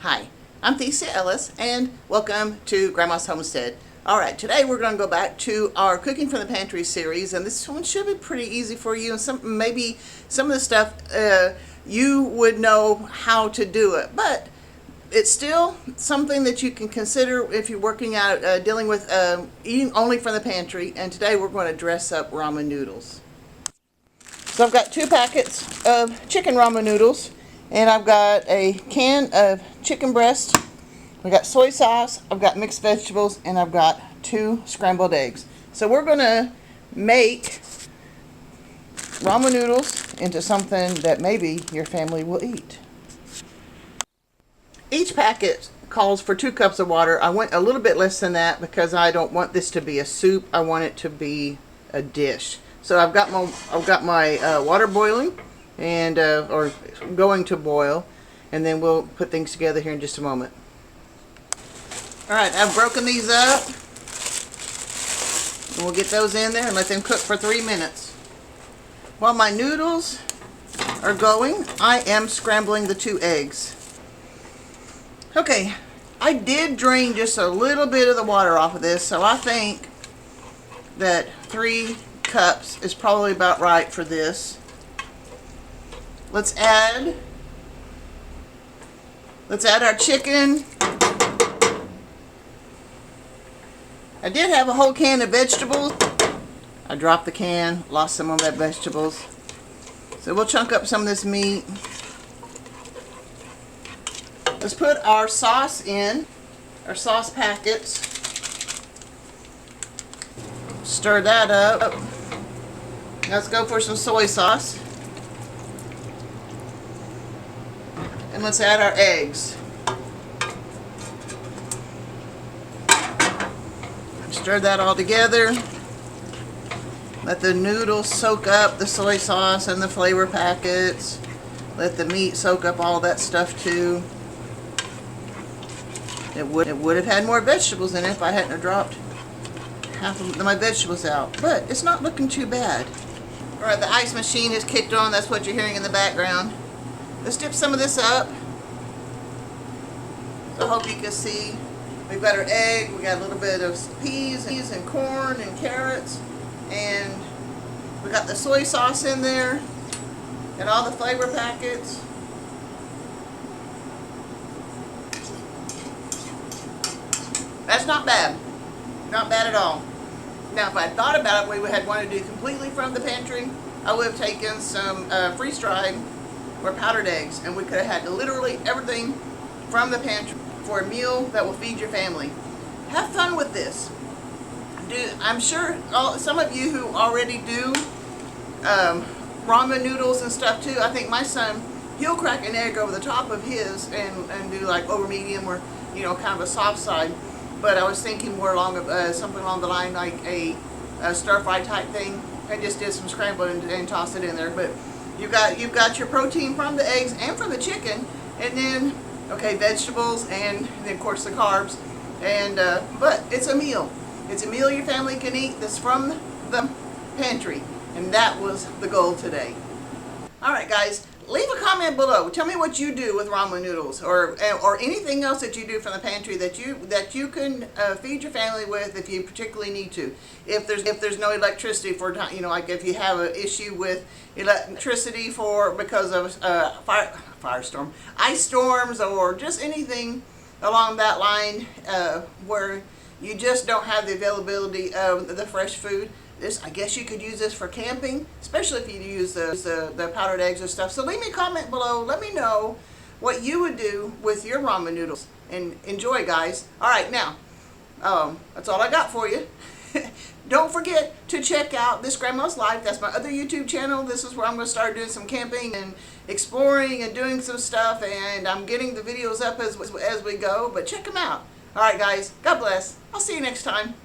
Hi, I'm theciaellis and welcome to Grandma's Homestead. Alright, today we're going to go back to our Cooking from the Pantry series, and this one should be pretty easy for you, and maybe some of the stuff you would know how to do it, but it's still something that you can consider if you're working out, dealing with eating only from the pantry. And today we're going to dress up ramen noodles. So I've got 2 packets of chicken ramen noodles, and I've got a can of chicken breast. I've got soy sauce, I've got mixed vegetables, and I've got 2 scrambled eggs. So we're going to make ramen noodles into something that maybe your family will eat. Each packet calls for 2 cups of water. I went a little bit less than that because I don't want this to be a soup. I want it to be a dish. So I've got my water boiling and or going to boil, and then we'll put things together here in just a moment. All right, I've broken these up. And we'll get those in there and let them cook for 3 minutes. While my noodles are going, I am scrambling the 2 eggs. Okay, I did drain just a little bit of the water off of this, so I think that 3 cups is probably about right for this. Let's add our chicken. I did have a whole can of vegetables. I dropped the can, lost some of that vegetables. So we'll chunk up some of this meat. Let's put our sauce in, our sauce packets. Stir that up. Let's go for some soy sauce. And let's add our eggs. Stir that all together. Let the noodles soak up the soy sauce and the flavor packets. Let the meat soak up all that stuff too. It would have had more vegetables in it if I hadn't dropped half of my vegetables out. But it's not looking too bad. Alright, the ice machine is kicked on. That's what you're hearing in the background. Let's dip some of this up. So I hope you can see. We've got our egg. We got a little bit of peas and corn and carrots. And we got the soy sauce in there. And all the flavor packets. That's not bad. Not bad at all. Now, if I thought about it, we had wanted to do completely from the pantry, I would have taken some freeze-dried or powdered eggs, and we could have had literally everything from the pantry for a meal that will feed your family. Have fun with this. I'm sure some of you who already do ramen noodles and stuff too. I think my son, he'll crack an egg over the top of his and do like over medium or kind of a soft side. But I was thinking more along something along the line like a stir-fry type thing. I just did some scrambled and tossed it in there. But you've got your protein from the eggs and from the chicken, and then vegetables, and then of course the carbs. And but it's a meal. It's a meal your family can eat. That's from the pantry, and that was the goal today. All right, guys. Leave a comment below. Tell me what you do with ramen noodles, or anything else that you do from the pantry that you can feed your family with if you particularly need to. If there's no electricity for like if you have an issue with electricity because of firestorm, ice storms, or just anything along that line where you just don't have the availability of the fresh food. I guess you could use this for camping, especially if you use the powdered eggs and stuff. So leave me a comment below. Let me know what you would do with your ramen noodles. And enjoy, guys. All right, now, that's all I got for you. Don't forget to check out This Grandma's Life. That's my other YouTube channel. This is where I'm going to start doing some camping and exploring and doing some stuff. And I'm getting the videos up as we go. But check them out. All right, guys. God bless. I'll see you next time.